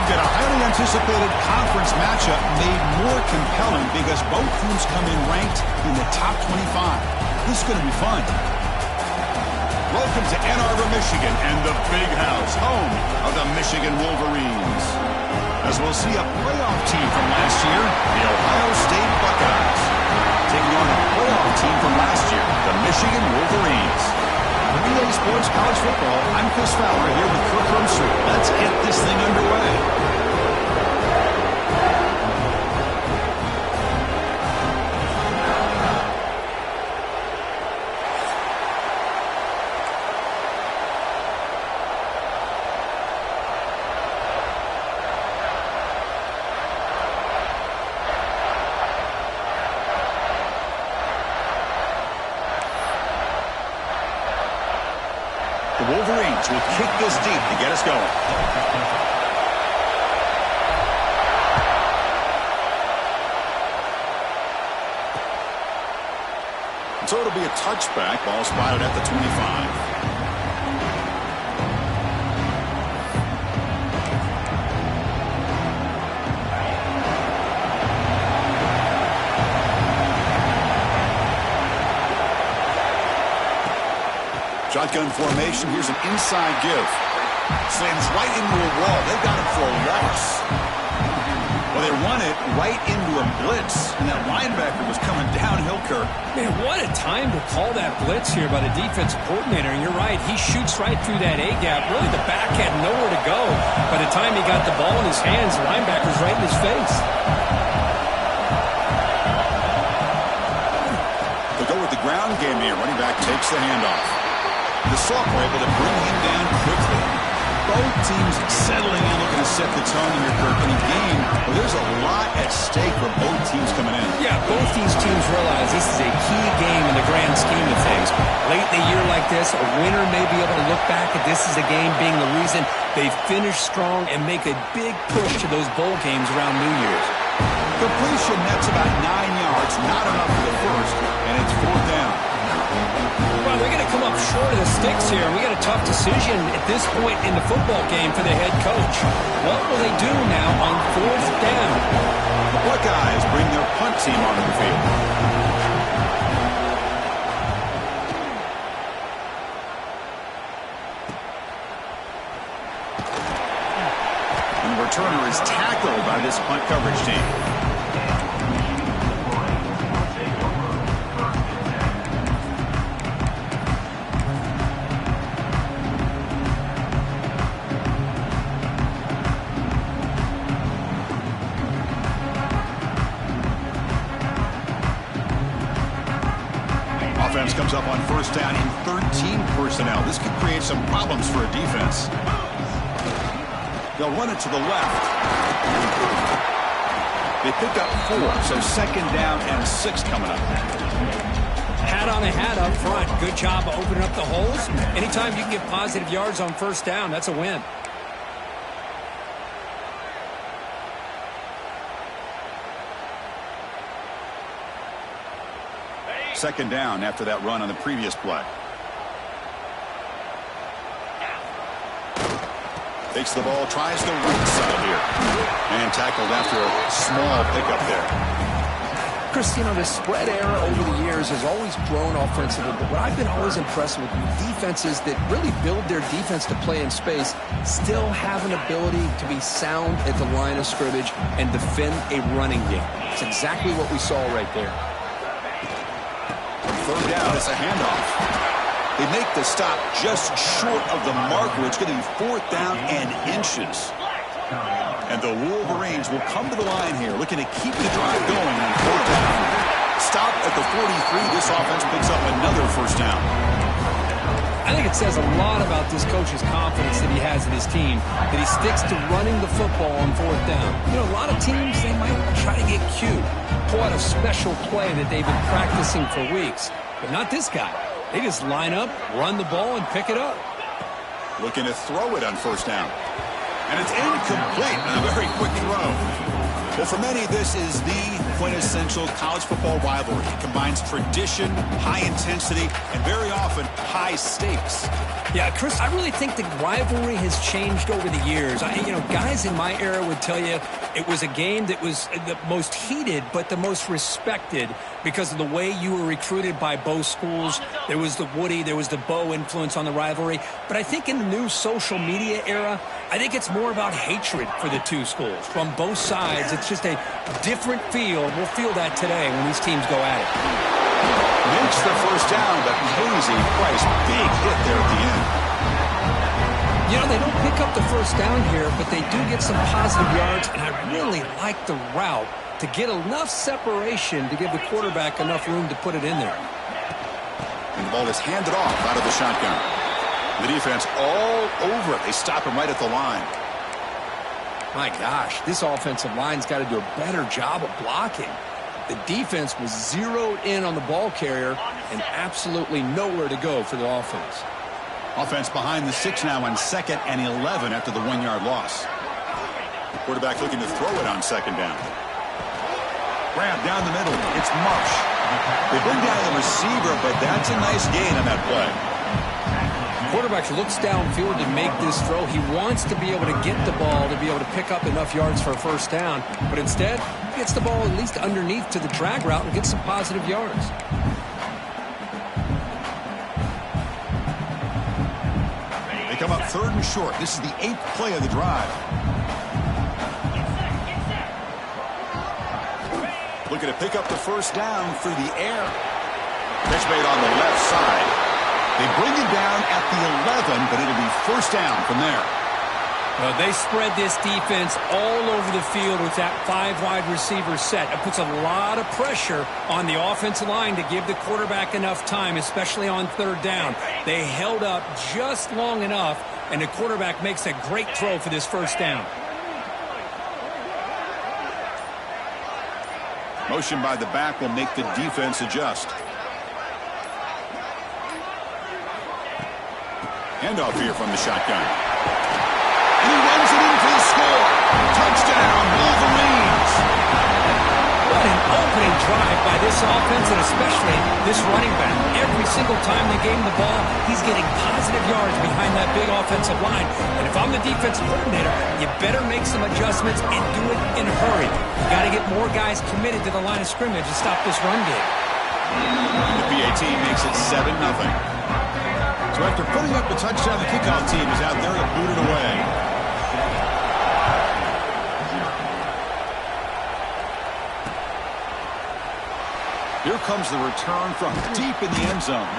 at a highly anticipated conference matchup made more compelling because both teams come in ranked in the top 25. This is going to be fun. Welcome to Ann Arbor, Michigan, and the Big House, home of the Michigan Wolverines. As we'll see a playoff team from last year, the Ohio State Buckeyes, taking on a playoff team from last year, the Michigan Wolverines. EA Sports College Football, I'm Chris Fowler here with Kirk Rumser. Let's get this thing underway. The Wolverines will kick this deep to get us going. So it'll be a touchback. Ball spotted at the 25. Shotgun formation. Here's an inside give. Slams right into a wall. They got it for a loss. Well, they run it right into a blitz, and that linebacker was coming downhill, Kirk. Man, what a time to call that blitz here by the defensive coordinator. And you're right, he shoots right through that A-gap. Really, the back had nowhere to go. By the time he got the ball in his hands, the linebacker's right in his face. They go with the ground game here. Running back takes the handoff. The Soft were able to bring him down quickly. Both teams settling in, looking to set the tone here, Kirk, in a game where there's a lot at stake for both teams coming in. Yeah, both these teams realize this is a key game in the grand scheme of things. Late in a year like this, a winner may be able to look back at this as a game being the reason they finish strong and make a big push to those bowl games around New Year's. Completion, that's about 9 yards, not enough for the first, and it's 4th down. Well, they're going to come up short of the sticks here. We got a tough decision at this point in the football game for the head coach. What will they do now on 4th down? The Buckeyes bring their punt team onto the field. And the returner is tackled by this punt coverage team. Offense comes up on 1st down in 13 personnel. This could create some problems for a defense. They'll run it to the left. They pick up 4, so 2nd down and 6 coming up. Hat on a hat up front. Good job of opening up the holes. Anytime you can get positive yards on 1st down, that's a win. Second down after that run on the previous play. Takes the ball, tries the right side here. And tackled after a small pickup there. Chris, you know, the spread era over the years has always grown offensively, but what I've been always impressed with defenses that really build their defense to play in space still have an ability to be sound at the line of scrimmage and defend a running game. It's exactly what we saw right there. 3rd down, it's a handoff. They make the stop just short of the marker. It's going to be 4th down and inches. And the Wolverines will come to the line here, looking to keep the drive going on 4th down. Stop at the 43. This offense picks up another 1st down. I think it says a lot about this coach's confidence that he has in his team, that he sticks to running the football on 4th down. You know, a lot of teams, they might try to get cute, pull out a special play that they've been practicing for weeks. But not this guy. They just line up, run the ball, and pick it up. Looking to throw it on 1st down. And it's incomplete on a very quick throw. Well, for many, this is the quintessential college football rivalry. It combines tradition, high intensity, and very often high stakes. Yeah, Chris, I really think the rivalry has changed over the years. Guys in my era would tell you it was a game that was the most heated but the most respected because of the way you were recruited by both schools. There was the Woody, there was the Bo influence on the rivalry. But I think in the new social media era, I think it's more about hatred for the two schools. From both sides, it's just a different feel. We'll feel that today when these teams go at it. Mich the first down, but Casey Price, big hit there at the end. They don't pick up the first down here, but they do get some positive yards, and I really like the route to get enough separation to give the quarterback enough room to put it in there. And the ball is handed off out of the shotgun. The defense all over it. They stop him right at the line. My gosh, this offensive line's got to do a better job of blocking. The defense was zeroed in on the ball carrier and absolutely nowhere to go for the offense. Offense behind the 6 now on 2nd and 11 after the 1-yard loss. Quarterback looking to throw it on 2nd down. Grab down the middle. It's Mich. They bring down the receiver, but that's a nice gain on that play. Quarterback looks downfield to make this throw. He wants to be able to get the ball to be able to pick up enough yards for a first down, but instead he gets the ball at least underneath to the drag route and gets some positive yards. They come up 3rd and short. This is the 8th play of the drive. Looking to pick up the first down through the air. Pitch made on the left side. They bring him down at the 11, but it'll be first down from there. Well, they spread this defense all over the field with that 5-wide receiver set. It puts a lot of pressure on the offensive line to give the quarterback enough time, especially on 3rd down. They held up just long enough, and the quarterback makes a great throw for this first down. Motion by the back will make the defense adjust. Handoff here from the shotgun. And he runs it in for the score. Touchdown, Wolverines. What an opening drive by this offense, and especially this running back. Every single time they gave him the ball, he's getting positive yards behind that big offensive line. And if I'm the defensive coordinator, you better make some adjustments and do it in a hurry. You got to get more guys committed to the line of scrimmage to stop this run game. The PAT makes it 7-0. So after putting up the touchdown, the kickoff team is out there to boot it away. Here comes the return from deep in the end zone.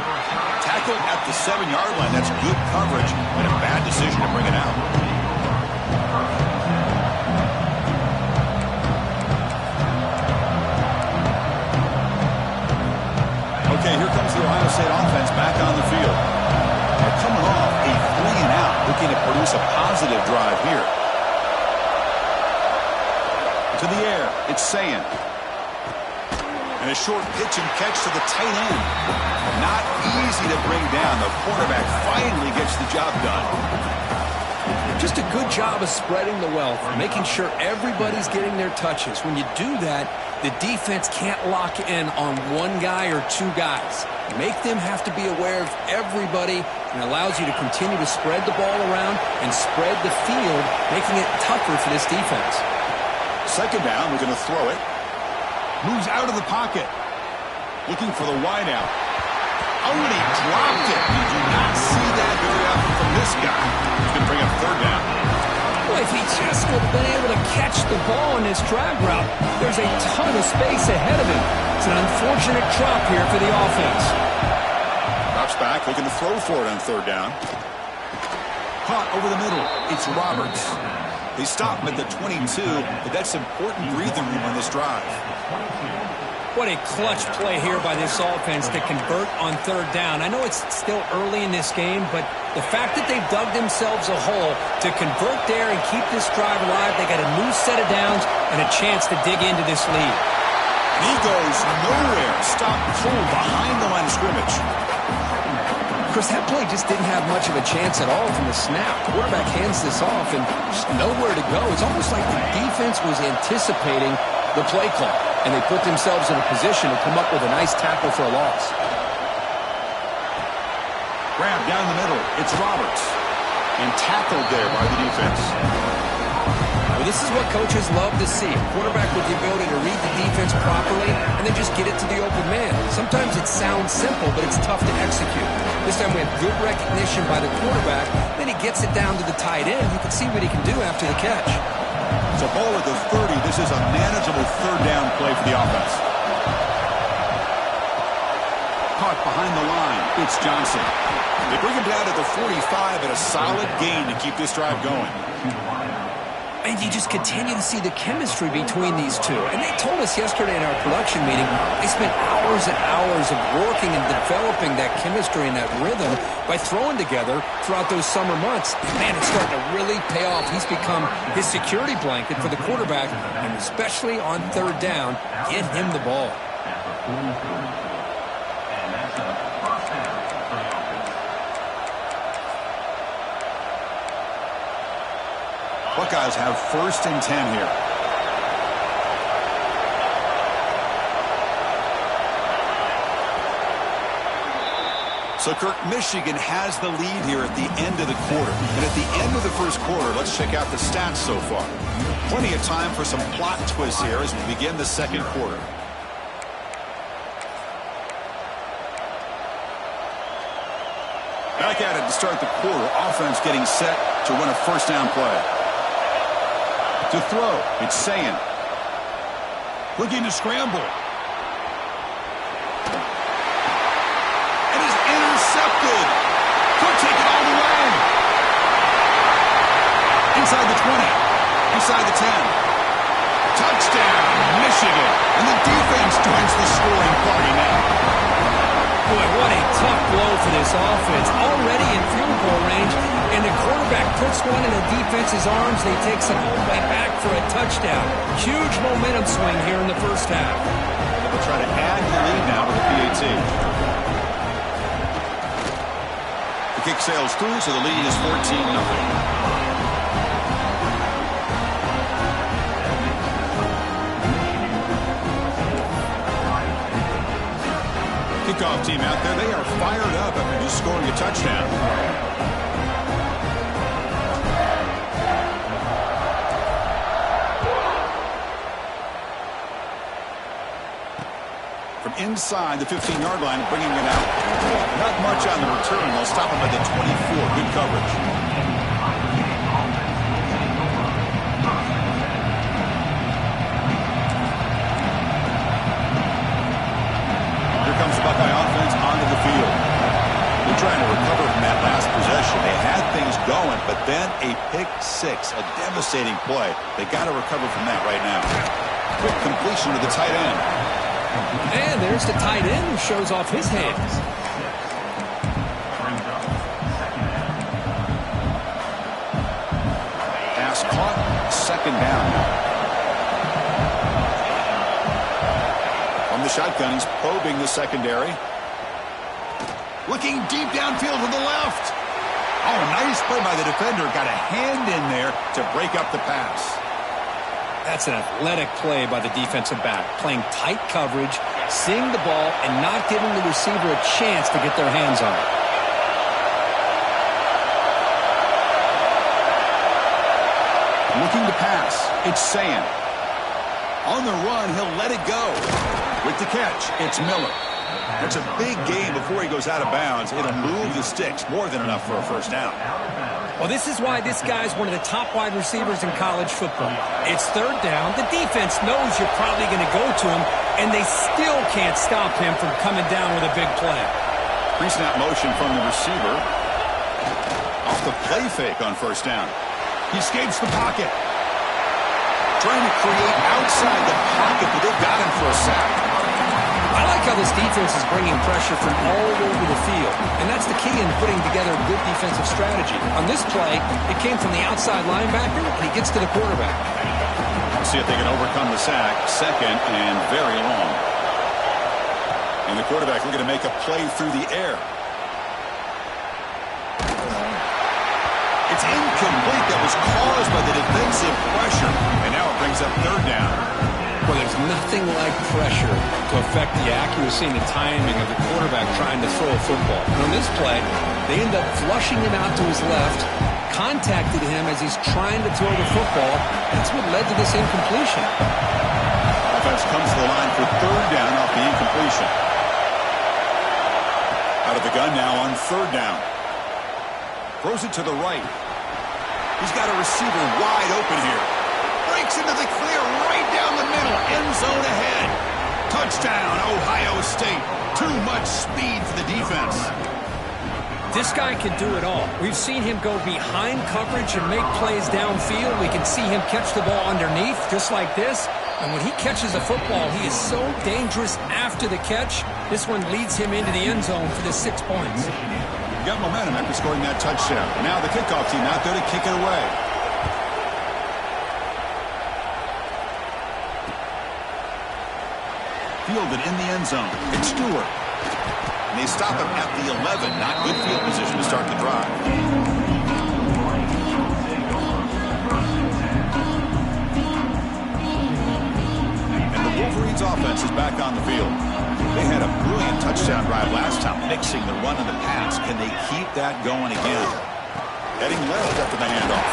Tackled at the 7-yard line. That's good coverage, and a bad decision to bring it out. Okay, here comes the Ohio State offense back on the field. They're coming off a 3-and-out, looking to produce a positive drive here. To the air, it's Sayin. And a short pitch and catch to the tight end. Not easy to bring down. The quarterback finally gets the job done. Just a good job of spreading the wealth, making sure everybody's getting their touches. When you do that, the defense can't lock in on one guy or two guys. Make them have to be aware of everybody, and allows you to continue to spread the ball around and spread the field, making it tougher for this defense. 2nd down, we're going to throw it. Moves out of the pocket. Looking for the wideout. Oh, and he dropped it. You do not see that very often from this guy. He's going to bring up 3rd down. Well, if he just would have been able to catch the ball in this drag route, there's a ton of space ahead of him. It's an unfortunate drop here for the offense. Drops back, looking to throw for it on 3rd down. Caught over the middle. It's Roberts. They stop him at the 22, but that's important breathing room on this drive. What a clutch play here by this offense to convert on 3rd down. I know it's still early in this game, but the fact that they've dug themselves a hole to convert there and keep this drive alive, they got a new set of downs and a chance to dig into this lead. He goes nowhere. Stop cold behind the line of scrimmage. Chris, that play just didn't have much of a chance at all from the snap. Quarterback hands this off and just nowhere to go. It's almost like the defense was anticipating the play call, and they put themselves in a position to come up with a nice tackle for a loss. Grab down the middle. It's Roberts. And tackled there by the defense. Well, this is what coaches love to see. A quarterback with the ability to read the defense properly and then just get it to the open man. Sometimes it sounds simple, but it's tough to execute. This time we have good recognition by the quarterback. Then he gets it down to the tight end. You can see what he can do after the catch. It's a ball at the 30. This is a manageable third down play for the offense. Caught behind the line. It's Johnson. They bring him down to the 45 and a solid gain to keep this drive going. And you just continue to see the chemistry between these two. And they told us yesterday in our production meeting, they spent hours and hours of working and developing that chemistry and that rhythm by throwing together throughout those summer months. Man, it's starting to really pay off. He's become his security blanket for the quarterback, and especially on third down, get him the ball. Buckeyes have 1st and 10 here. So, Kirk, Michigan has the lead here at the end of the quarter. And at the end of the first quarter, let's check out the stats so far. Plenty of time for some plot twists here as we begin the second quarter. Back at it to start the quarter. Offense getting set to run a first down play. To throw, it's Sayin. Looking to scramble. And is intercepted. Could take it all the way. Inside the 20. Inside the 10. Touchdown, Michigan. And the defense joins the scoring party now. Boy, what a tough blow for this offense. Already in field goal range, and the quarterback puts one in the defense's arms. They takes it all the way back for a touchdown. Huge momentum swing here in the first half. They'll try to add the lead now to the PAT. The kick sails through, so the lead is 14-0. Kickoff team out there, they are fired up after just scoring a touchdown. From inside the 15-yard line, bringing it out. Not much on the return. They'll stop him at the 24. Good coverage. Comes the Buckeye offense onto the field. They're trying to recover from that last possession. They had things going, but then a pick six, a devastating play. They got to recover from that right now. Quick completion to the tight end. And there's the tight end who shows off his hands. Pass caught, second down. The shotgun, he's probing the secondary. Looking deep downfield to the left. Oh, nice play by the defender. Got a hand in there to break up the pass. That's an athletic play by the defensive back. Playing tight coverage, seeing the ball, and not giving the receiver a chance to get their hands on it. Looking to pass. It's Sayin. On the run, he'll let it go. With the catch, it's Miller. That's a big game before he goes out of bounds. It'll move the sticks, more than enough for a first down. Well, this is why this guy's one of the top wide receivers in college football. It's third down. The defense knows you're probably going to go to him, and they still can't stop him from coming down with a big play. Pre-snap motion from the receiver. Off the play fake on first down. He escapes the pocket. Trying to create outside the pocket, but they've got him for a sack. I like how this defense is bringing pressure from all over the field, and that's the key in putting together a good defensive strategy. On this play, it came from the outside linebacker, and he gets to the quarterback. We'll see if they can overcome the sack. Second and very long. And the quarterback looking to make a play through the air. It's incomplete. That was caused by the defensive pressure. And now it brings up third down. Well, there's nothing like pressure to affect the accuracy and the timing of the quarterback trying to throw a football. And on this play, they end up flushing him out to his left, contacted him as he's trying to throw the football. That's what led to this incompletion. Offense comes to the line for third down off the incompletion. Out of the gun now on third down. Throws it to the right. He's got a receiver wide open here. Breaks into the clear right down the middle. End zone ahead. Touchdown, Ohio State. Too much speed for the defense. This guy can do it all. We've seen him go behind coverage and make plays downfield. We can see him catch the ball underneath just like this. And when he catches a football, he is so dangerous after the catch. This one leads him into the end zone for the 6 points. Got momentum after scoring that touchdown. Now the kickoff team out there to kick it away. Fielded in the end zone. It's Stewart. And they stop him at the 11. Not good field position to start the drive. And the Wolverines offense is back on the field. They had a brilliant touchdown drive last time, mixing the run and the pass. Can they keep that going again? Heading left after the handoff.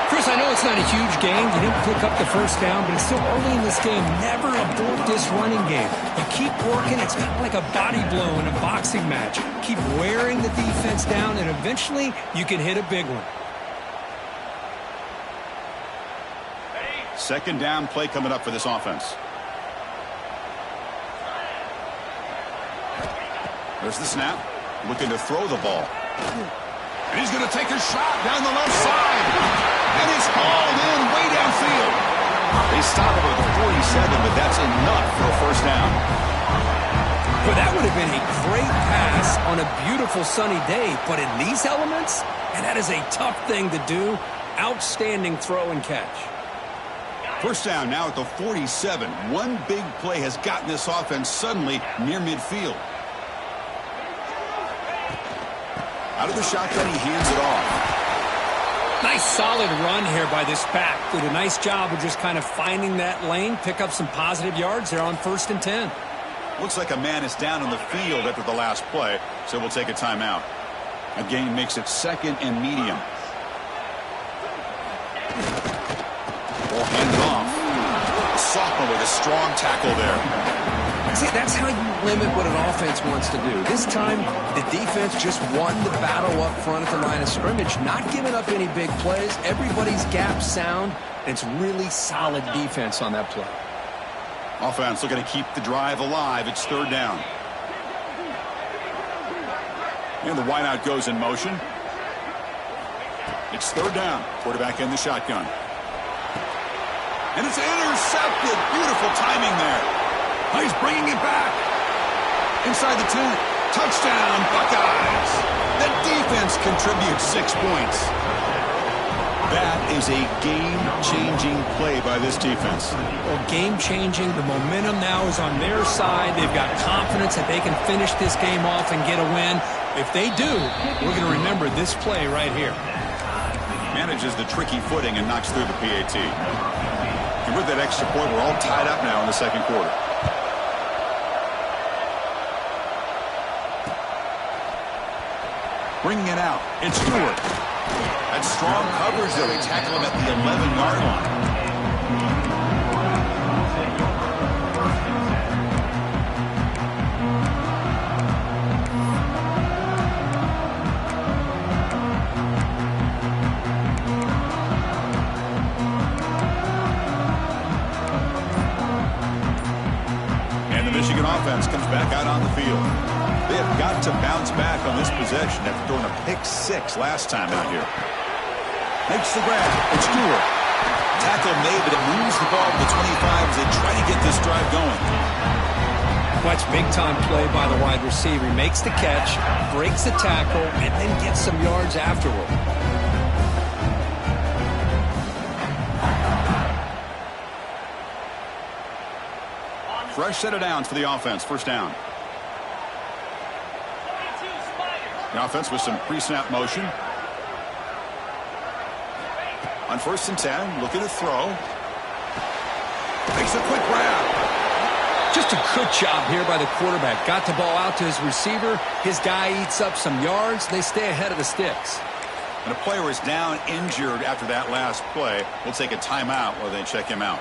Chris, I know it's not a huge game. You didn't pick up the first down, but it's still early in this game. Never abort this running game. You keep working. It's kind of like a body blow in a boxing match. Keep wearing the defense down, and eventually you can hit a big one. Second down play coming up for this offense. There's the snap. Looking to throw the ball. And he's going to take a shot down the left side. And he's hauled in way downfield. They stop him at the 47, but that's enough for a first down. Well, that would have been a great pass on a beautiful sunny day. But in these elements, and that is a tough thing to do. Outstanding throw and catch. First down now at the 47. One big play has gotten this offense suddenly near midfield. Out of the shotgun, he hands it off. Nice solid run here by this back. Did a nice job of just kind of finding that lane, pick up some positive yards there on 1st and 10. Looks like a man is down on the field after the last play, so we'll take a timeout. A gain makes it second and medium. Ball handed off. A sophomore with a strong tackle there. See, that's how you limit what an offense wants to do. This time, the defense just won the battle up front at the line of scrimmage, not giving up any big plays. Everybody's gap sound. It's really solid defense on that play. Offense looking to keep the drive alive. It's third down. And the wideout goes in motion. It's third down. Quarterback in the shotgun. And it's intercepted. Beautiful timing there. He's bringing it back. Inside the 2. Touchdown, Buckeyes. The defense contributes 6 points. That is a game-changing play by this defense. Well, game-changing. The momentum now is on their side. They've got confidence that they can finish this game off and get a win. If they do, we're going to remember this play right here. Manages the tricky footing and knocks through the PAT. And with that extra point, we're all tied up now in the second quarter. Bringing it out. It's Stewart. That's strong coverage there. They tackle him at the 11-yard line. And the Michigan offense comes back out on the field. They have got to bounce back on this possession after throwing a pick 6 last time out here. Makes the grab. It's Stewart. Tackle made, but it moves the ball to the 25 as they try to get this drive going. Watch big-time play by the wide receiver. He makes the catch, breaks the tackle, and then gets some yards afterward. Fresh set of downs for the offense. First down. The offense with some pre-snap motion. On 1st and 10, looking to throw. Makes a quick grab. Just a good job here by the quarterback. Got the ball out to his receiver. His guy eats up some yards. They stay ahead of the sticks. And a player is down injured after that last play. We'll take a timeout while they check him out.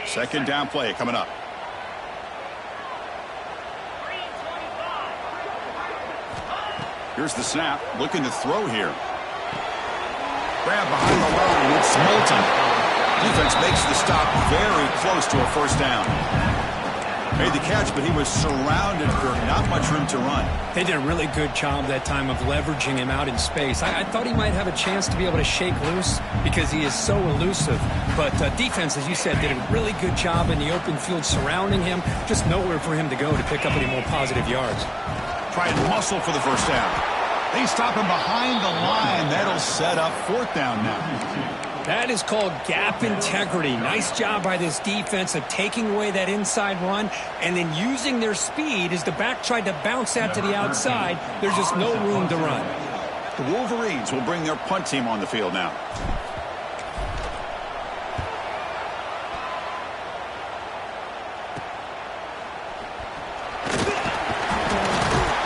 Second down play coming up. Here's the snap. Looking to throw here. Grab behind the line. It's Moulton. Defense makes the stop very close to a 1st down. Made the catch, but he was surrounded for not much room to run. They did a really good job that time of leveraging him out in space. I thought he might have a chance to be able to shake loose because he is so elusive. But defense, as you said, did a really good job in the open field surrounding him. Just nowhere for him to go to pick up any more positive yards. Try and muscle for the 1st down. They stop him behind the line. That'll set up 4th down now. That is called gap integrity. Nice job by this defense of taking away that inside run and then using their speed as the back tried to bounce that to the outside. There's just no room to run. The Wolverines will bring their punt team on the field now.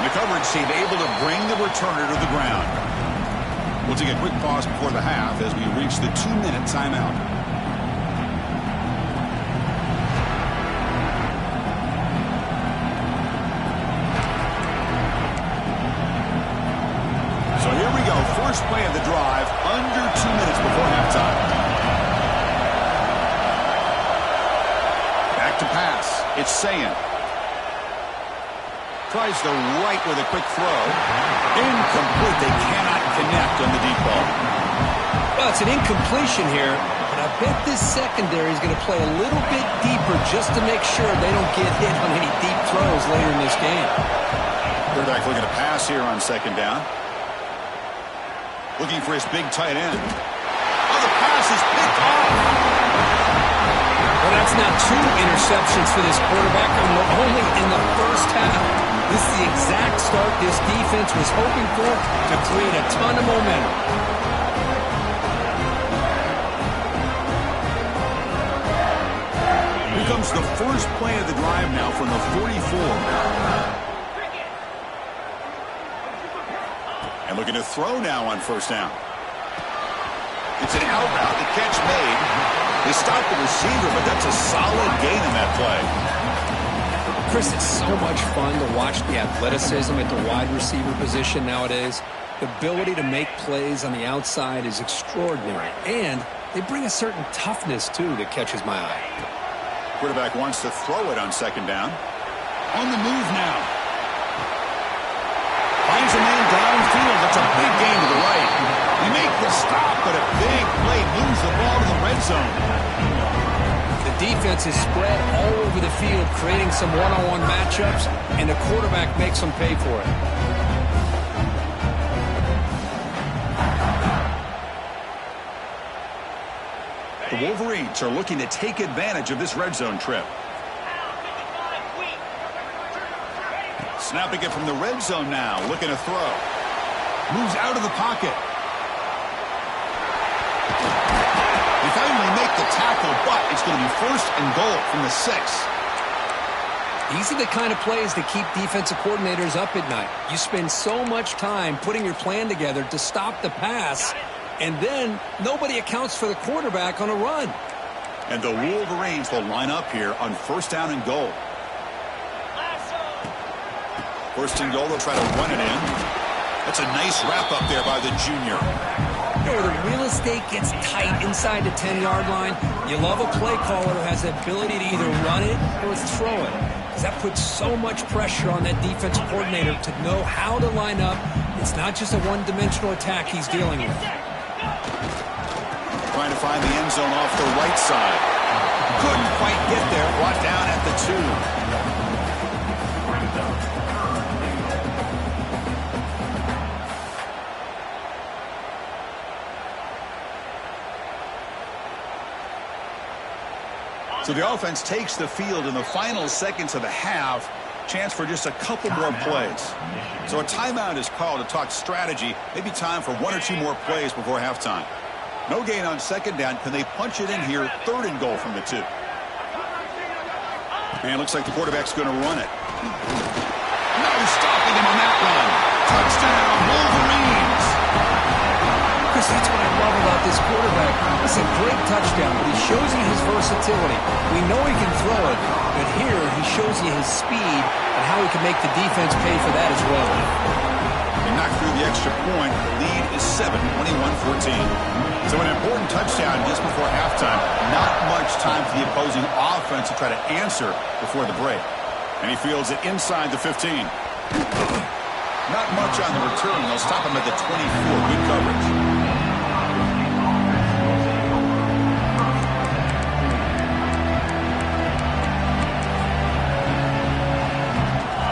The coverage team able to bring the returner to the ground. We'll take a quick pause before the half as we reach the 2-minute timeout. So here we go. First play of the drive under 2 minutes before halftime. Back to pass. It's Sayin. Tries the right with a quick throw. Incomplete. They cannot connect on the deep ball. Well, it's an incompletion here, but I bet this secondary is going to play a little bit deeper just to make sure they don't get hit on any deep throws later in this game. Quarterback looking to pass here on 2nd down. Looking for his big tight end. Oh, the pass is picked off. Well, that's now 2 interceptions for this quarterback, and we're only in the 1st half. This is the exact start this defense was hoping for to create a ton of momentum. Here comes the first play of the drive now from the 44. And looking to throw now on 1st down. It's an out route. The catch made. They stopped the receiver, but that's a solid gain in that play. Chris, it's so much fun to watch the athleticism at the wide receiver position nowadays. The ability to make plays on the outside is extraordinary, and they bring a certain toughness, too, that catches my eye. Quarterback wants to throw it on 2nd down. On the move now. Finds a man downfield. That's a big gain to the right. They make the stop, but a big play moves the ball to the red zone. The defense is spread all over the field, creating some one-on-one matchups, and the quarterback makes them pay for it. The Wolverines are looking to take advantage of this red zone trip. Snapping it from the red zone now, looking to throw. Moves out of the pocket. They finally make the tackle, but it's going to be 1st and goal from the 6. These are the kind of plays that keep defensive coordinators up at night. You spend so much time putting your plan together to stop the pass, and then nobody accounts for the quarterback on a run. And the Wolverines will line up here on 1st down and goal. 1st and goal, they'll try to run it in. That's a nice wrap up there by the junior. Where the real estate gets tight inside the 10-yard line, you love a play caller who has the ability to either run it or throw it. Because that puts so much pressure on that defensive coordinator to know how to line up. It's not just a one-dimensional attack he's dealing with. Trying to find the end zone off the right side. Couldn't quite get there. Brought down at the 2. So the offense takes the field in the final seconds of the half. Chance for just a couple more plays. So a timeout is called to talk strategy. Maybe time for 1 or 2 more plays before halftime. No gain on second down. Can they punch it in here? 3rd and goal from the 2. And looks like the quarterback's going to run it. No stopping him on that run. Touchdown, Wolverines. Chris, that's what I love about this quarterback. It's a great touchdown, but he shows you his versatility. We know he can throw it, but here he shows you his speed and how he can make the defense pay for that as well. They knocked through the extra point. The lead is 7, 21-14. So an important touchdown just before halftime. Not much time for the opposing offense to try to answer before the break. And he fields it inside the 15. Not much on the return. They'll stop him at the 24. Good coverage.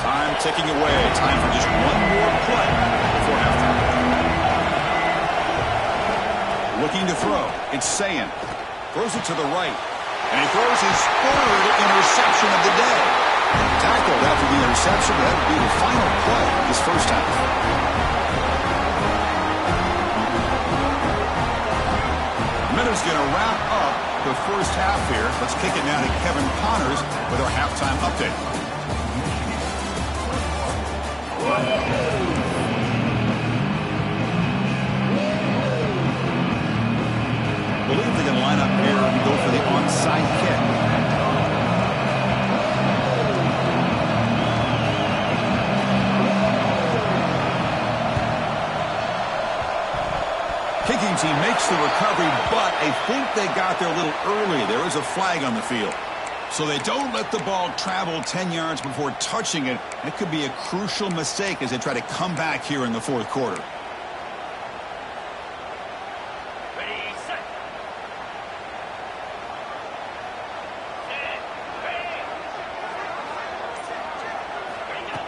Time ticking away. Time for just one more play before halftime. Looking to throw. It's Sayin. Throws it to the right. And he throws his 3rd interception of the day. Tackled after the interception. That would be the final play of this first half. Minute's going to wrap up the first half here. Let's kick it now to Kevin Connors with our halftime update. Believe they're going to line up here and go for the onside kick. Kicking team makes the recovery, but I think they got there a little early. There is a flag on the field. So they don't let the ball travel 10 yards before touching it. It could be a crucial mistake as they try to come back here in the 4th quarter.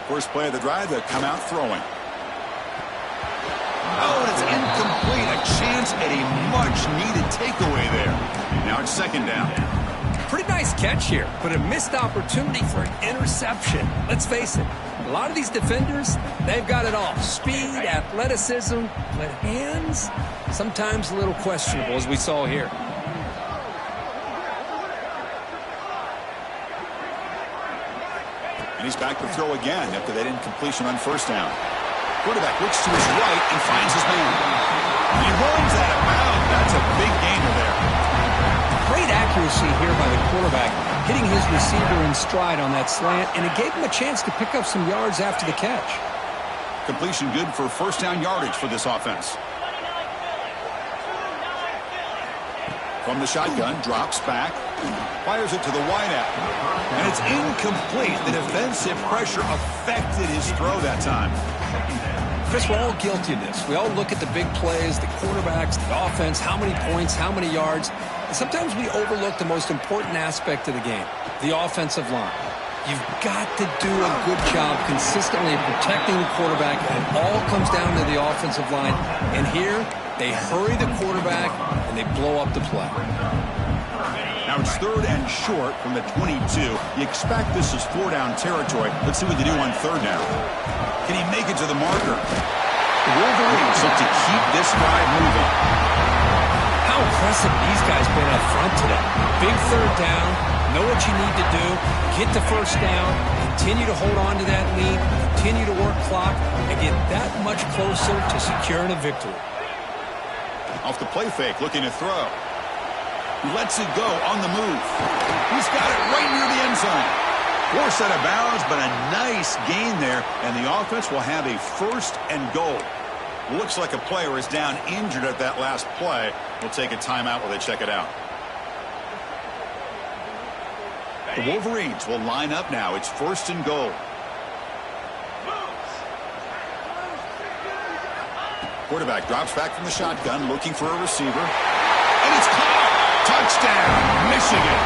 First play of the drive, they'll come out throwing. Oh, and it's incomplete. A chance at a much-needed takeaway there. Now it's 2nd down. Pretty nice catch here, but a missed opportunity for an interception. Let's face it, a lot of these defenders, they've got it all. Speed, athleticism, but hands, sometimes a little questionable, as we saw here. And he's back to throw again after that incompletion on 1st down. Quarterback looks to his right and finds his man. He runs out of bounds. That's a big gainer there. Great accuracy here by the quarterback, hitting his receiver in stride on that slant, and it gave him a chance to pick up some yards after the catch. Completion good for 1st down yardage for this offense. From the shotgun, drops back, fires it to the wideout, and it's incomplete. The defensive pressure affected his throw that time. Chris, we're all guilty of this. We all look at the big plays, the quarterbacks, the offense, how many points, how many yards. And sometimes we overlook the most important aspect of the game, the offensive line. You've got to do a good job consistently of protecting the quarterback, and it all comes down to the offensive line. And here, they hurry the quarterback, and they blow up the play. Now it's 3rd and short from the 22. You expect this is 4-down territory. Let's see what they do on 3rd down. Can he make it to the marker? The Wolverines look to keep this drive moving. How impressive these guys been up front today. Big 3rd down, know what you need to do, get the 1st down, continue to hold on to that lead, continue to work clock, and get that much closer to securing a victory. Off the play fake, looking to throw. He lets it go on the move. He's got it right near the end zone. 4 set of bounds, but a nice gain there, and the offense will have a 1st and goal. Looks like a player is down injured at that last play. We'll take a timeout while they check it out. The Wolverines will line up now. It's 1st and goal. Quarterback drops back from the shotgun, looking for a receiver. And it's caught! Touchdown, Michigan!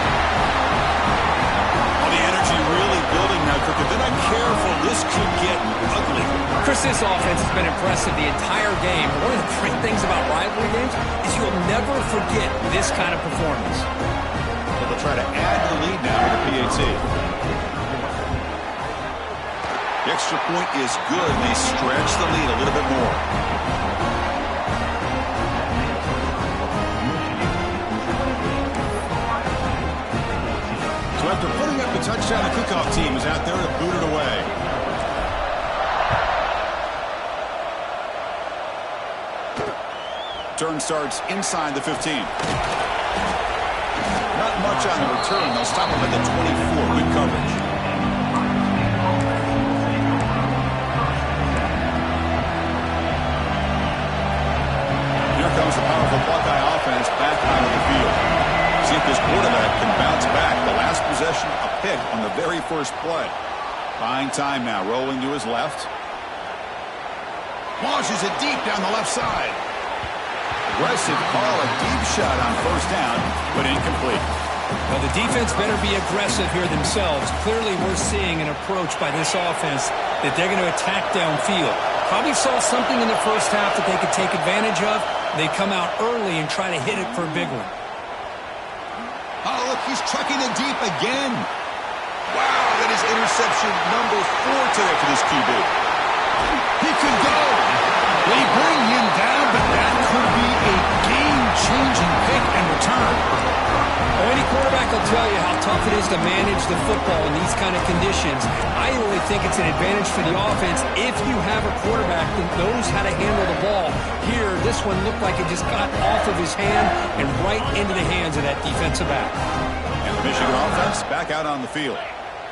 The energy really building now, Cook. If they're not careful, this could get ugly. Chris, this offense has been impressive the entire game. One of the great things about rivalry games is you'll never forget this kind of performance. So they'll try to add the lead now to the PAT. The extra point is good, and they stretch the lead a little bit more. So after putting up the touchdown, the kickoff team is out there to boot it away. Turn starts inside the 15. Not much on the return. They'll stop him at the 24. Good coverage. Here comes the powerful Buckeye offense back out of the field. See if this quarterback can bounce back. The last possession, a pick on the very first play. Buying time now, rolling to his left. Launches it deep down the left side. Aggressive call, a deep shot on first down, but incomplete. Well, the defense better be aggressive here themselves. Clearly, we're seeing an approach by this offense that they're going to attack downfield. Probably saw something in the first half that they could take advantage of. They come out early and try to hit it for a big one. Oh, look, he's trucking it deep again. Wow, that is interception number 4 today for this QB. He could go. They bring him down, but that could be a game-changing pick and return. Well, any quarterback will tell you how tough it is to manage the football in these kind of conditions. I really think it's an advantage for the offense if you have a quarterback that knows how to handle the ball. Here, this one looked like it just got off of his hand and right into the hands of that defensive back. And the Michigan offense back out on the field.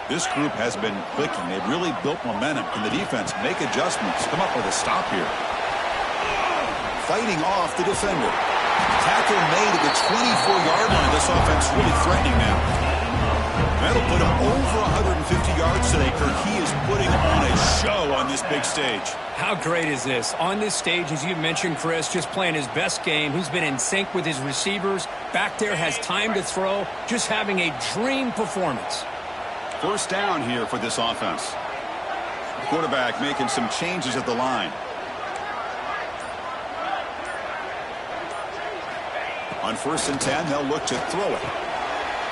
This group has been clicking. They've really built momentum. Can the defense make adjustments? Come up with a stop here. Fighting off the defender. Tackle made at the 24-yard line. This offense really threatening now. That'll put him over 150 yards today, Kirk. He is putting on a show on this big stage. How great is this? On this stage, as you mentioned, Chris, just playing his best game. He's been in sync with his receivers. Back there, has time to throw. Just having a dream performance. First down here for this offense. Quarterback making some changes at the line. On 1st and 10, they'll look to throw it.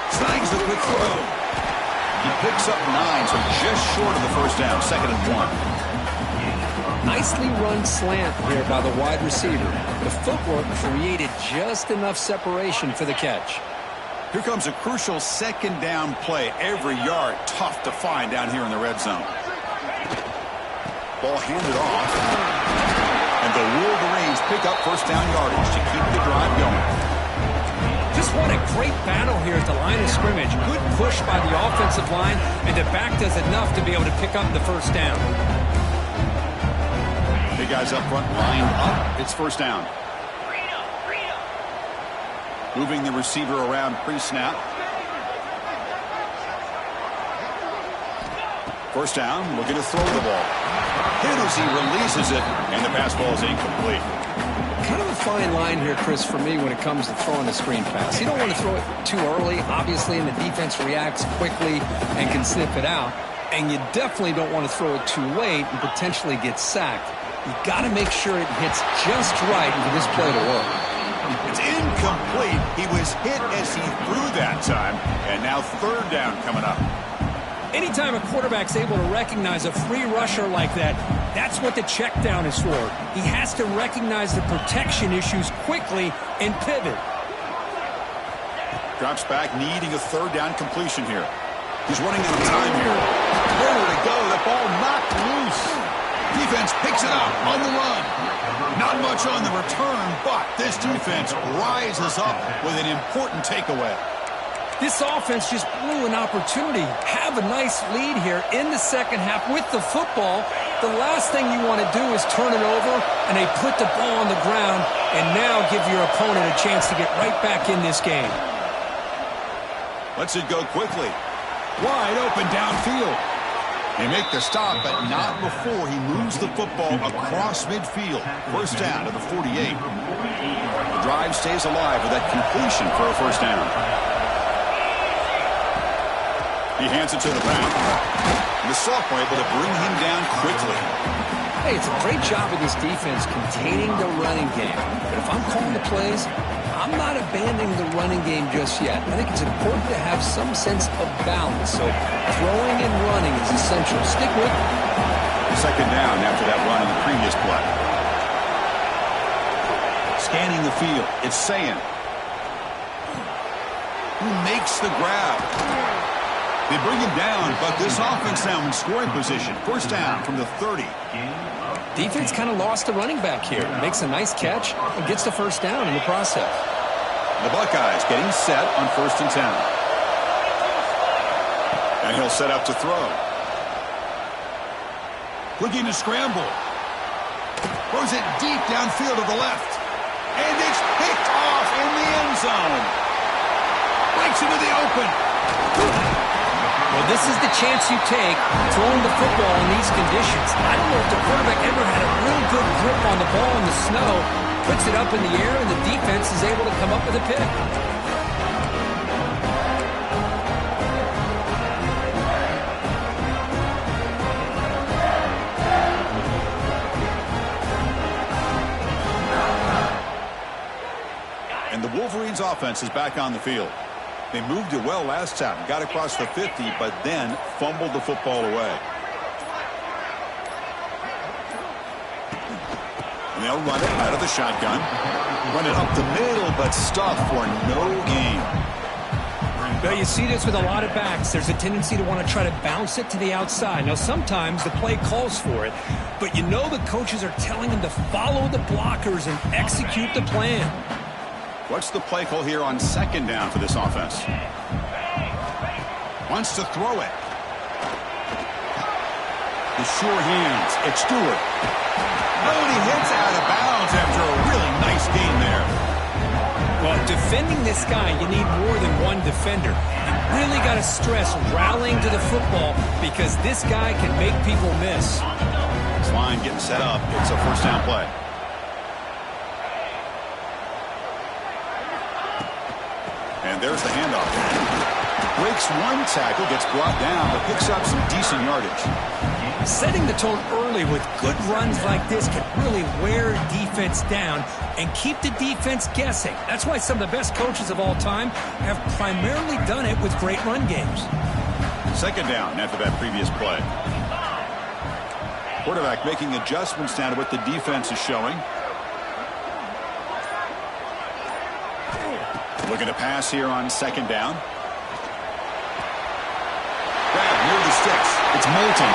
Snags the quick throw. He picks up 9, so just short of the first down. 2nd and 1. Nicely run slant here by the wide receiver. The footwork created just enough separation for the catch. Here comes a crucial 2nd down play. Every yard tough to find down here in the red zone. Ball handed off. And the Wolverines pick up first down yardage to keep the drive going. Just what a great battle here at the line of scrimmage. Good push by the offensive line, and the back does enough to be able to pick up the first down. Big guys up front lined up. It's first down. Moving the receiver around pre-snap. First down, looking to throw the ball. Hit as he releases it, and the pass ball is incomplete. Kind of a fine line here, Chris, for me when it comes to throwing a screen pass. You don't want to throw it too early, obviously, and the defense reacts quickly and can sniff it out. And you definitely don't want to throw it too late and potentially get sacked. You got to make sure it hits just right for this play to work. It's incomplete. He was hit as he threw that time, and now 3rd down coming up. Anytime a quarterback's able to recognize a free rusher like that, that's what the check down is for. He has to recognize the protection issues quickly and pivot. Drops back, needing a 3rd down completion here. He's running out of time here. Nowhere to go. The ball knocked loose. Defense picks it up on the run. Not much on the return, but this defense rises up with an important takeaway. This offense just blew an opportunity. Have a nice lead here in the second half with the football. The last thing you want to do is turn it over, and they put the ball on the ground and now give your opponent a chance to get right back in this game. Lets it go quickly. Wide open downfield. They make the stop, but not before he moves the football across midfield. First down to the 48. The drive stays alive with that completion for a first down. He hands it to the back. And the sophomore able to bring him down quickly. Hey, it's a great job of this defense containing the running game. But if I'm calling the plays, I'm not abandoning the running game just yet. I think it's important to have some sense of balance. So throwing and running is essential. Stick with it. Second down after that run in the previous play. Scanning the field. It's Sayan. Who makes the grab? They bring him down, but this offense now in scoring position. First down from the 30. Defense kind of lost the running back here. Makes a nice catch and gets the first down in the process. The Buckeyes getting set on 1st and 10. And he'll set up to throw. Looking to scramble. Throws it deep downfield to the left. And it's picked off in the end zone. Breaks into the open. Well, this is the chance you take throwing the football in these conditions. I don't know if the quarterback ever had a real good grip on the ball in the snow. Puts it up in the air, and the defense is able to come up with a pick. And the Wolverines offense is back on the field. They moved it well last time, got across the 50, but then fumbled the football away. And they'll run it out of the shotgun. Run it up the middle, but stuffed for no gain. Well, you see this with a lot of backs. There's a tendency to want to try to bounce it to the outside. Now, sometimes the play calls for it, but you know the coaches are telling them to follow the blockers and execute the plan. What's the play call here on second down for this offense? Wants to throw it. The sure hands. It's Stewart. Oh, and he hits out of bounds after a really nice gain there. Well, defending this guy, you need more than one defender. You really got to stress rallying to the football because this guy can make people miss. This line getting set up. It's a first down play. And there's the handoff. Breaks one tackle, gets brought down, but picks up some decent yardage. Setting the tone early with good runs like this can really wear defense down and keep the defense guessing. That's why some of the best coaches of all time have primarily done it with great run games. Second down after that previous play. Quarterback making adjustments down to what the defense is showing. Looking to pass here on second down. Grab near the sticks. It's Moulton.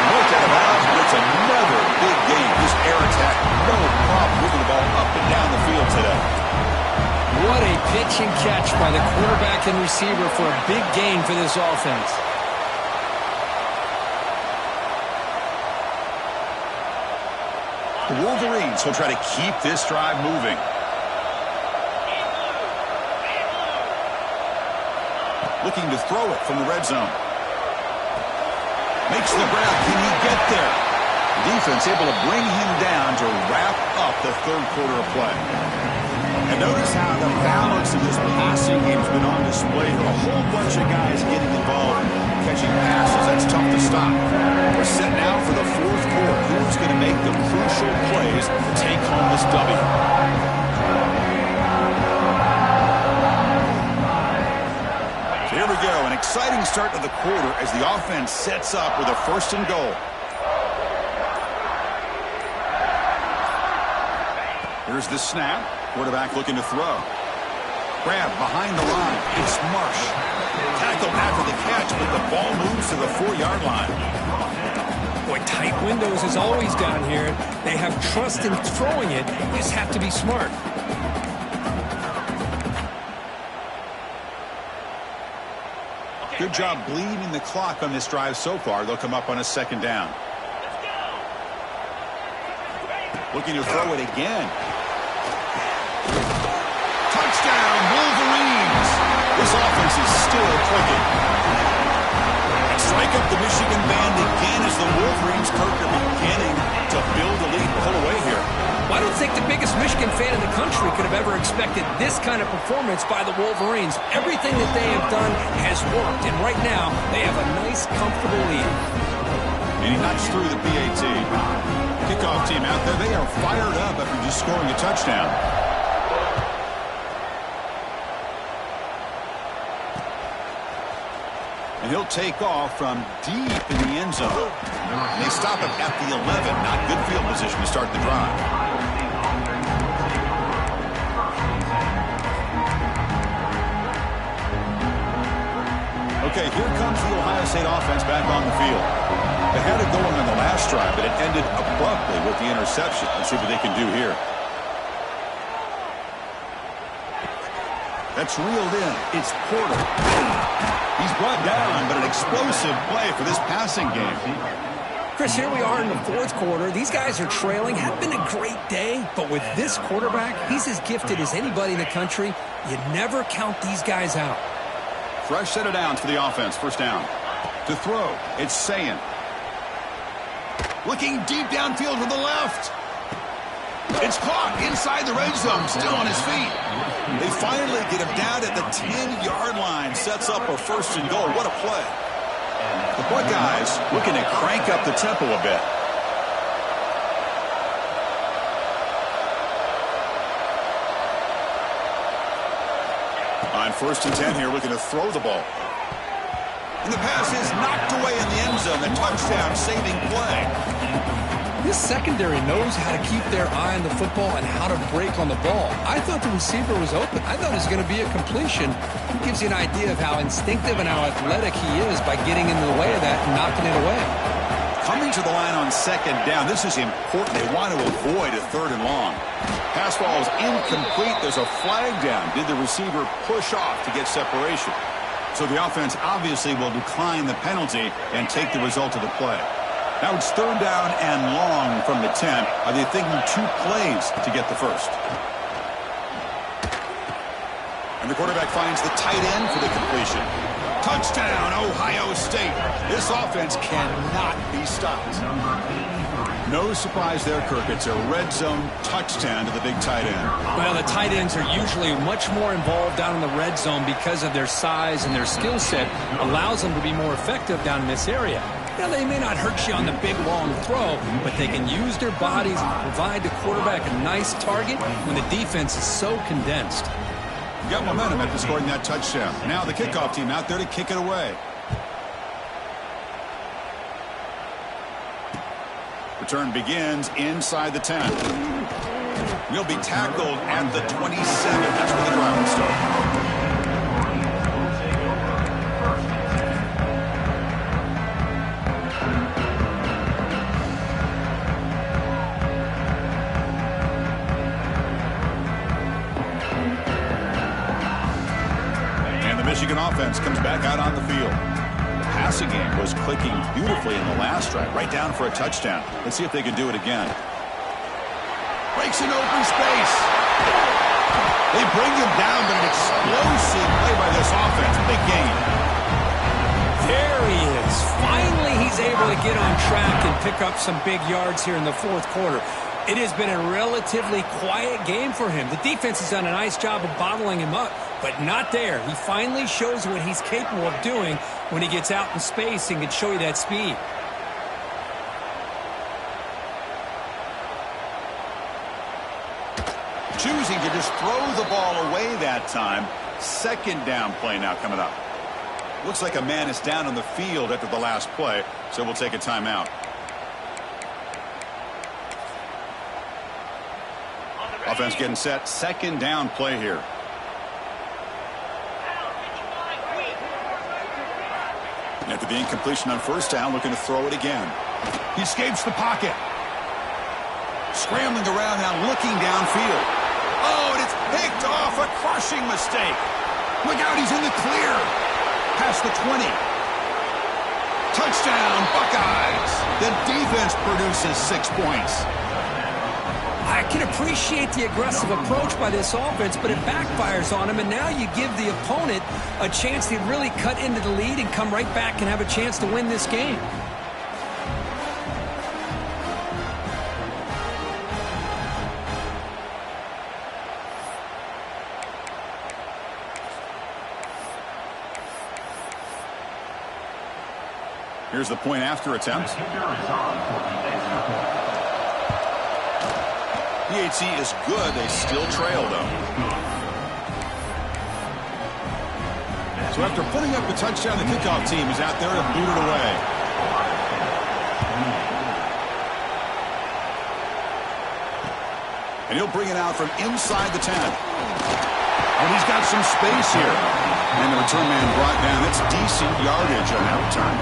Knocked out of bounds, but it's another big game. This air attack, no problem moving the ball up and down the field today. What a pitch and catch by the quarterback and receiver for a big gain for this offense. The Wolverines will try to keep this drive moving. Looking to throw it from the red zone. Makes the grab. Can he get there? Defense able to bring him down to wrap up the third quarter of play. And notice how the balance of this passing game has been on display here. A whole bunch of guys getting involved, catching passes. That's tough to stop. We're set now for the fourth quarter. Who's going to make the crucial plays to take home this W? Here we go, an exciting start to the quarter as the offense sets up with a first and goal. Here's the snap. Quarterback looking to throw. Grab behind the line. It's Marsh. Tackled after the catch, but the ball moves to the 4-yard line. Boy, tight windows is always down here. They have trust in throwing it. You just have to be smart. Good job bleeding the clock on this drive so far. They'll come up on a second down. Looking to throw it again. Touchdown, Wolverines! This offense is still clicking. And strike up the Michigan band again as the Wolverines, Kirk, are beginning to build a lead. Pull away here. Well, I don't think the biggest Michigan fan in the country could have ever expected this kind of performance by the Wolverines. Everything that they have done has worked, and right now they have a nice, comfortable lead. And he knocks through the PAT. Kickoff team out there, they are fired up after just scoring a touchdown. And he'll take off from deep in the end zone. And they stop him at the 11. Not good field position to start the drive. Okay, here comes the Ohio State offense back on the field. They had it going on the last drive, but it ended abruptly with the interception. Let's see what they can do here. That's reeled in. It's Porter. He's brought down, but an explosive play for this passing game. Chris, here we are in the fourth quarter. These guys are trailing. Had been a great day, but with this quarterback, he's as gifted as anybody in the country. You never count these guys out. Fresh set of downs for the offense. First down. To throw, it's Sayin. Looking deep downfield to the left. It's caught inside the red zone, still on his feet. They finally get him down at the 10-yard line. Sets up a first and goal. What a play. The Buckeyes looking to crank up the tempo a bit. On 1st and 10 here, looking to throw the ball. And the pass is knocked away in the end zone. The touchdown-saving play. This secondary knows how to keep their eye on the football and how to break on the ball. I thought the receiver was open. I thought it was going to be a completion. It gives you an idea of how instinctive and how athletic he is by getting into the way of that and knocking it away. Coming to the line on 2nd down, this is important. They want to avoid a 3rd and long. Pass ball is incomplete. There's a flag down. Did the receiver push off to get separation? So the offense obviously will decline the penalty and take the result of the play. Now it's 3rd down and long from the 10. Are they thinking 2 plays to get the first? And the quarterback finds the tight end for the completion. Touchdown, Ohio State. This offense cannot be stopped. No surprise there, Kirk. It's a red zone touchdown to the big tight end. Well, the tight ends are usually much more involved down in the red zone because of their size and their skill set allows them to be more effective down in this area. Now, they may not hurt you on the big, long throw, but they can use their bodies and provide the quarterback a nice target when the defense is so condensed. Got momentum after scoring that touchdown. Now the kickoff team out there to kick it away. Return begins inside the 10. He'll be tackled at the 27. That's where the drive will start. Michigan offense comes back out on the field. The passing game was clicking beautifully in the last drive, right down for a touchdown. Let's see if they can do it again. Breaks an open space. They bring him down, but an explosive play by this offense. Big game. There he is. Finally, he's able to get on track and pick up some big yards here in the fourth quarter. It has been a relatively quiet game for him. The defense has done a nice job of bottling him up, but not there. He finally shows what he's capable of doing when he gets out in space and can show you that speed. Choosing to just throw the ball away that time. 2nd down play now coming up. Looks like a man is down on the field after the last play, so we'll take a timeout. Offense getting set. 2nd down play here. After the incompletion on 1st down, looking to throw it again. He escapes the pocket. Scrambling around now, looking downfield. Oh, and it's picked off. A crushing mistake. Look out, he's in the clear. Past the 20. Touchdown, Buckeyes. The defense produces 6 points. I can appreciate the aggressive approach by this offense, but it backfires on him, and now you give the opponent a chance to really cut into the lead and come right back and have a chance to win this game. Here's the point after attempt. PAT is good. They still trail, though. So after putting up a touchdown, the kickoff team is out there to boot it away. And he'll bring it out from inside the 10. And he's got some space here. And the return man brought down. That's decent yardage on that return.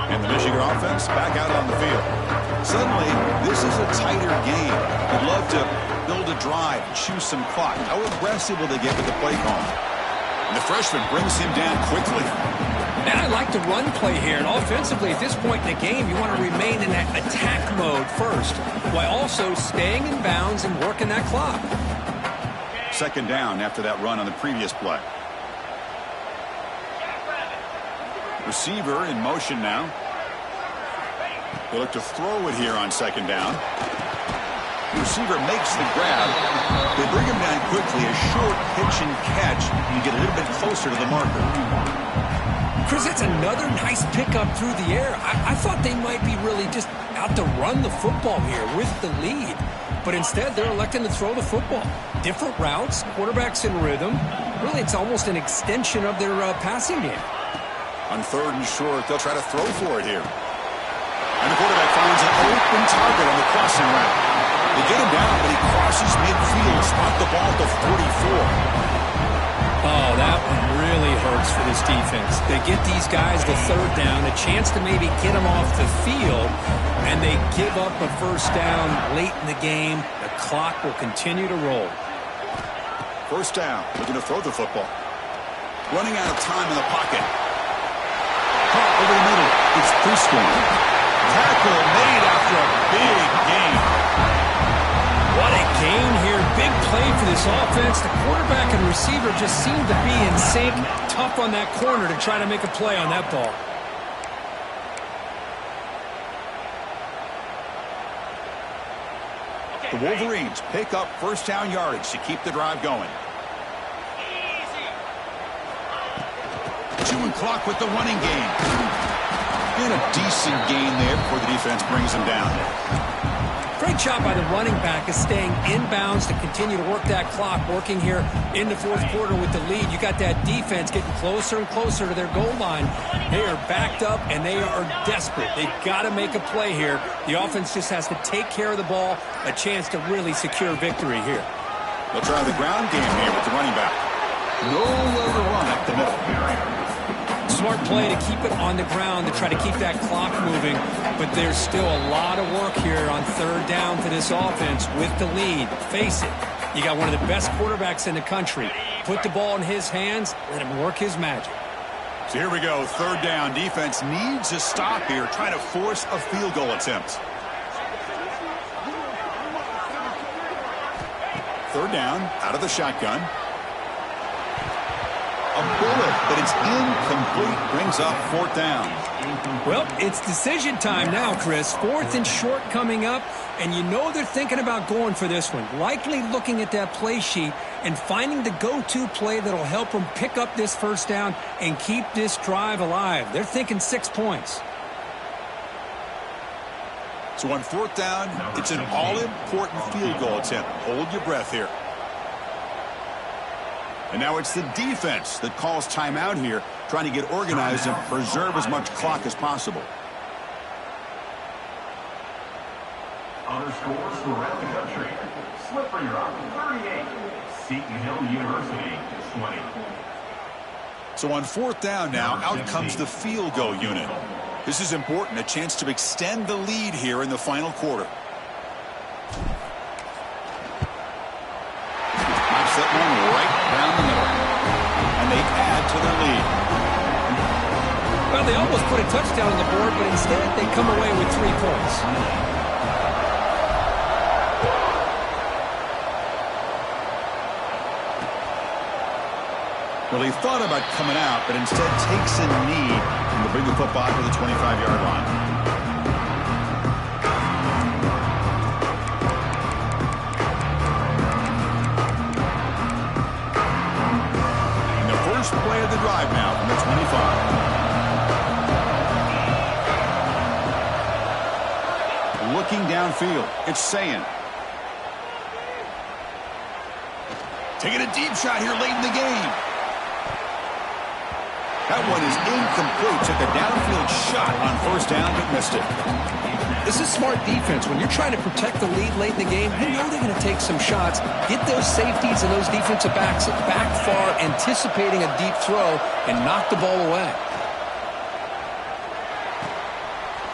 And the Michigan offense back out on the field. Suddenly, this is a tighter game. You'd love to build a drive, choose some clock. How aggressive will they get with the play call? And the freshman brings him down quickly. And I like the run play here. And offensively, at this point in the game, you want to remain in that attack mode first, while also staying in bounds and working that clock. Second down after that run on the previous play. Receiver in motion now. They look to throw it here on second down. The receiver makes the grab. They bring him down quickly. A short pitch and catch. You get a little bit closer to the marker. Chris, it's another nice pickup through the air. I thought they might be really just out to run the football here with the lead. But instead, they're electing to throw the football. Different routes, quarterbacks in rhythm. Really, it's almost an extension of their passing game. On third and short, they'll try to throw for it here. And the quarterback finds an open target on the crossing route. They get him down, but he crosses midfield, spot the ball at the 44. Oh, that one really hurts for this defense. They get these guys the third down, a chance to maybe get them off the field, and they give up a first down late in the game. The clock will continue to roll. First down, looking to throw the football. Running out of time in the pocket. Caught over the middle. It's Prescorn. Tackle made after a big gain. What a gain here. Big play for this offense. The quarterback and receiver just seem to be in sync. Tough on that corner to try to make a play on that ball. The Wolverines pick up first down yardage to keep the drive going. Chewing clock with the running game. And a decent gain there before the defense brings him down. Great job by the running back is staying inbounds to continue to work that clock, working here in the fourth quarter with the lead. You got that defense getting closer and closer to their goal line. They are backed up, and they are desperate. They've got to make a play here. The offense just has to take care of the ball, a chance to really secure victory here. They'll try the ground game here with the running back. Nowhere to run up the middle. Smart play to keep it on the ground to try to keep that clock moving, but there's still a lot of work here on third down for this offense with the lead. Face it, you got one of the best quarterbacks in the country. Put the ball in his hands, let him work his magic. So here we go, third down. Defense needs a stop here, trying to force a field goal attempt. Third down, out of the shotgun. A bullet, but it's incomplete. Brings up fourth down. Well, it's decision time now, Chris. Fourth and short coming up, and you know they're thinking about going for this one. Likely looking at that play sheet and finding the go-to play that'll help them pick up this first down and keep this drive alive. They're thinking 6 points. So on fourth down, it's an all-important field goal attempt. Hold your breath here. And now it's the defense that calls timeout here, trying to get organized and preserve as much clock as possible. Other scores from around the country. Slippery Rock, 38. Seton Hill University, 20. So on fourth down now, out comes the field goal unit. This is important, a chance to extend the lead here in the final quarter. Knocks that one right down the middle. And they add to their lead. Well, they almost put a touchdown on the board, but instead they come away with 3 points. Well, he thought about coming out, but instead takes a knee and will bring the football to the 25-yard line. First play of the drive now from the 25. Looking downfield, it's Sayin. Taking a deep shot here late in the game. That one is incomplete. Took a downfield shot on first down, but missed it. This is smart defense. When you're trying to protect the lead late in the game, you know they're going to take some shots, get those safeties and those defensive backs back far, anticipating a deep throw, and knock the ball away.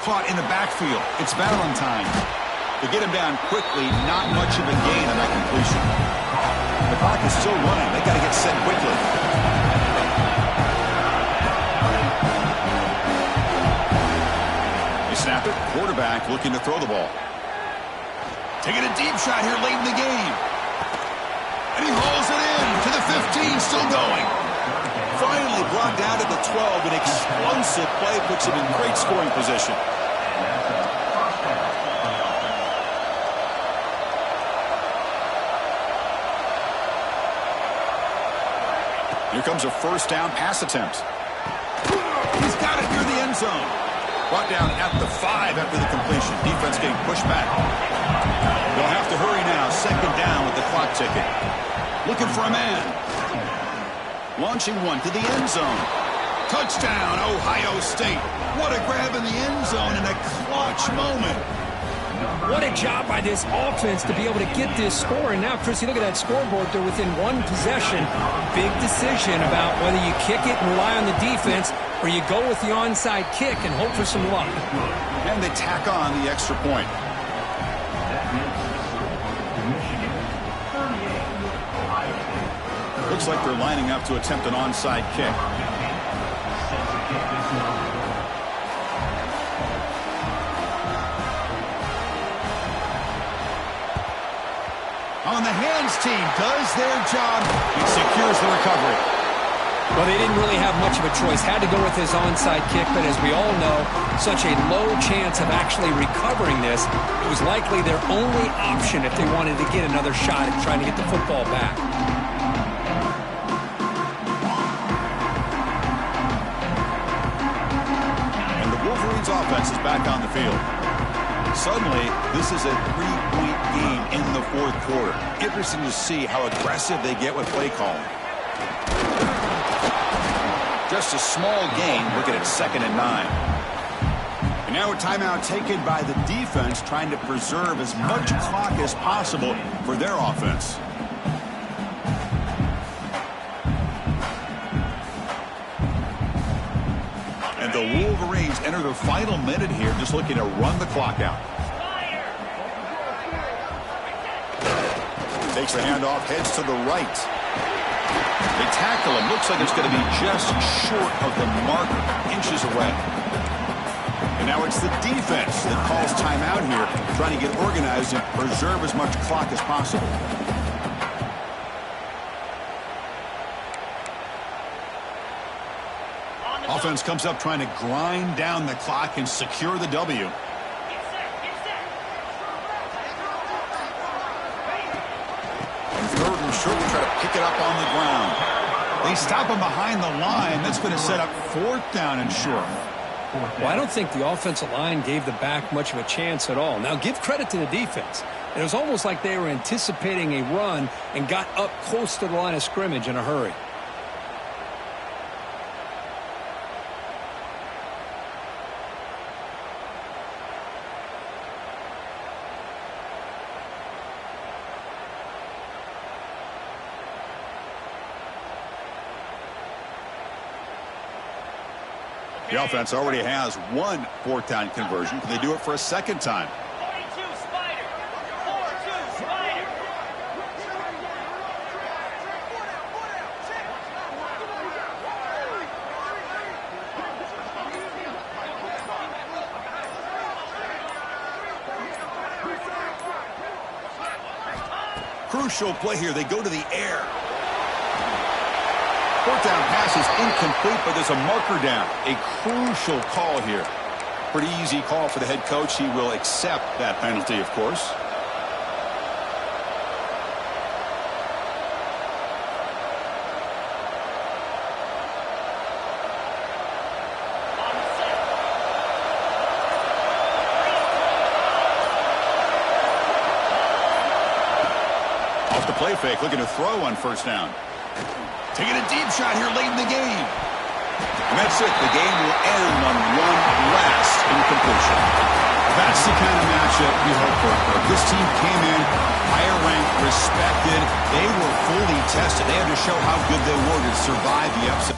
Caught in the backfield. It's Valentine. They get him down quickly. Not much of a gain on that completion. The clock is still running. They got to get set quickly. They snap it. Quarterback looking to throw the ball. Taking a deep shot here late in the game. And he hauls it in to the 15, still going. Finally brought down to the 12. An explosive play puts him in great scoring position. Here comes a first down pass attempt. He's got it near the end zone. Brought down at the 5 after the completion. Defense getting pushed back. They'll have to hurry now. Second down with the clock ticking. Looking for a man. Launching one to the end zone. Touchdown, Ohio State. What a grab in the end zone in a clutch moment. What a job by this offense to be able to get this score. And now, Chris, you look at that scoreboard. They're within one possession. Big decision about whether you kick it and rely on the defense or you go with the onside kick and hope for some luck. And they tack on the extra point. Looks like they're lining up to attempt an onside kick. On the hands team does their job. It secures the recovery. Well, they didn't really have much of a choice. Had to go with his onside kick, but as we all know, such a low chance of actually recovering this. It was likely their only option if they wanted to get another shot at trying to get the football back. And the Wolverines offense is back on the field. Suddenly, this is a 3-point game in the fourth quarter. Interesting to see how aggressive they get with play calling. Just a small gain, looking at 2nd and 9. And now a timeout taken by the defense, trying to preserve as much clock as possible for their offense. And the Wolverines enter the final minute here, just looking to run the clock out. Takes the handoff, heads to the right. They tackle him. Looks like it's going to be just short of the marker, inches away. And now it's the defense that calls timeout here, trying to get organized and preserve as much clock as possible. Offense comes up trying to grind down the clock and secure the W. And 3rd and short, we try to pick it up on the ground. They stop him behind the line. That's going to set up 4th down and short. Well, I don't think the offensive line gave the back much of a chance at all. Now, give credit to the defense. It was almost like they were anticipating a run and got up close to the line of scrimmage in a hurry. The offense already has 1 4th down conversion. Can they do it for a 2nd time? 42 Spider. 4-2 Spider. Crucial play here. They go to the air. 4th down pass is incomplete, but there's a marker down. A crucial call here. Pretty easy call for the head coach. He will accept that penalty, of course. off the play fake, looking to throw on first down. Taking a deep shot here late in the game. And that's it. The game will end on one last incompletion. That's the kind of matchup you hope for. This team came in higher ranked, respected. They were fully tested. They had to show how good they were to survive the upset.